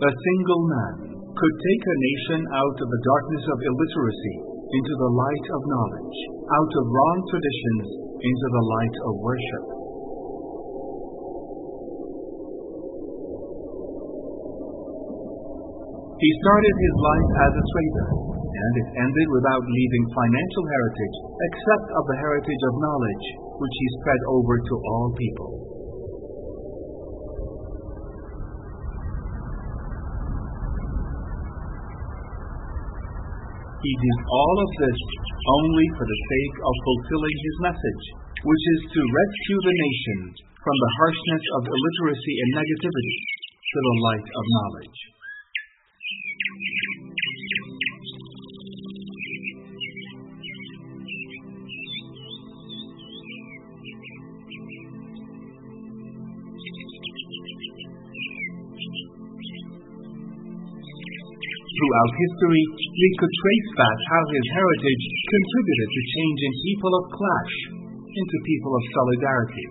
A single man could take a nation out of the darkness of illiteracy into the light of knowledge, out of wrong traditions into the light of worship. He started his life as a trader, and it ended without leaving financial heritage except of the heritage of knowledge, which he spread over to all people. He did all of this only for the sake of fulfilling his message, which is to rescue the nation from the harshness of illiteracy and negativity to the light of knowledge. Throughout history, we could trace back how his heritage contributed to changing people of clash into people of solidarity.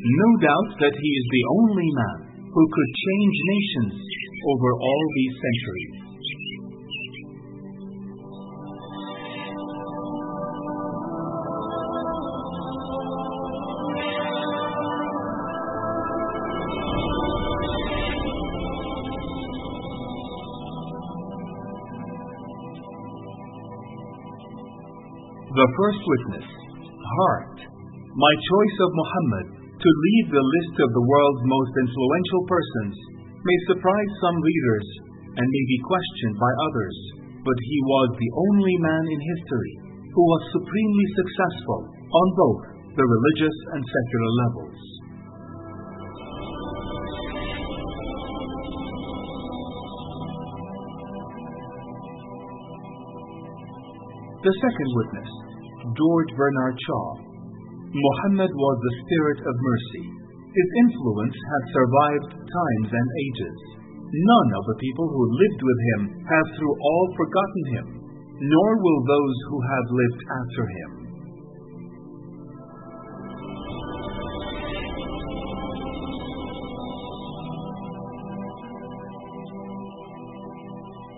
No doubt that he is the only man who could change nations over all these centuries. The first witness, heart. My choice of Muhammad to lead the list of the world's most influential persons may surprise some readers and may be questioned by others, but he was the only man in history who was supremely successful on both the religious and secular levels. The second witness, George Bernard Shaw. Muhammad was the spirit of mercy. His influence had survived times and ages. None of the people who lived with him have through all forgotten him, nor will those who have lived after him.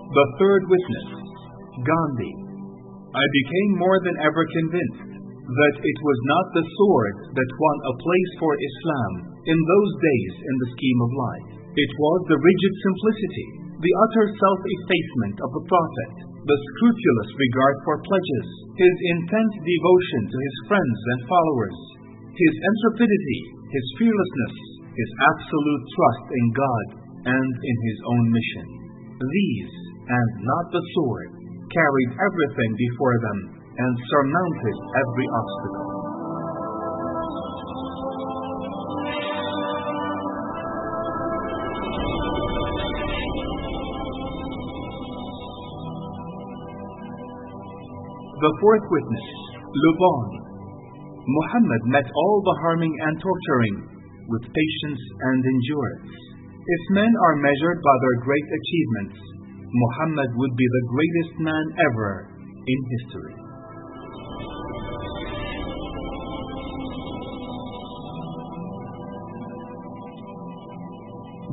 The third witness, Gandhi. I became more than ever convinced that it was not the sword that won a place for Islam in those days in the scheme of life. It was the rigid simplicity, the utter self-effacement of the Prophet, the scrupulous regard for pledges, his intense devotion to his friends and followers, his intrepidity, his fearlessness, his absolute trust in God and in his own mission. These, and not the sword, carried everything before them and surmounted every obstacle. The fourth witness, Le Bon. Muhammad met all the harming and torturing with patience and endurance. If men are measured by their great achievements, Muhammad would be the greatest man ever in history.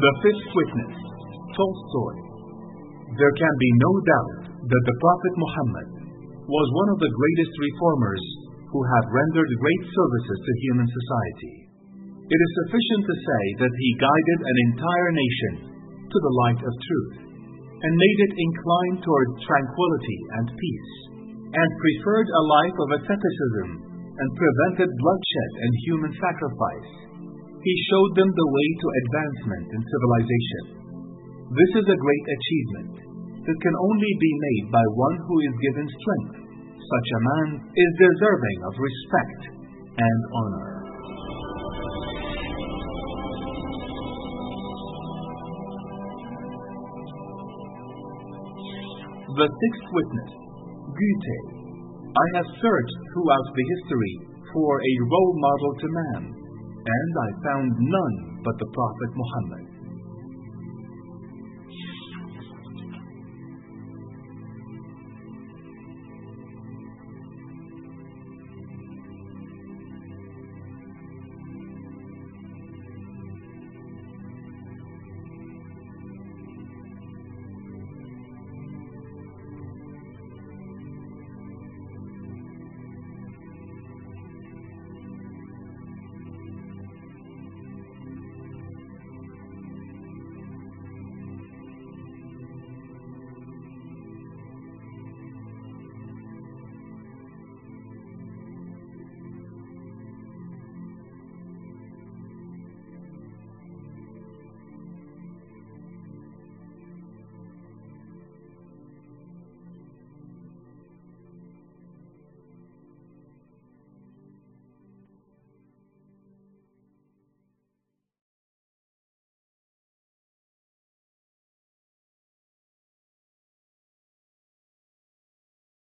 The fifth witness, Tolstoy. There can be no doubt that the Prophet Muhammad was one of the greatest reformers who have rendered great services to human society. It is sufficient to say that he guided an entire nation to the light of truth, and made it incline toward tranquility and peace, and preferred a life of asceticism, and prevented bloodshed and human sacrifice. He showed them the way to advancement in civilization. This is a great achievement that can only be made by one who is given strength. Such a man is deserving of respect and honor. The sixth witness, Goethe. I have searched throughout the history for a role model to man, and I found none but the Prophet Muhammad.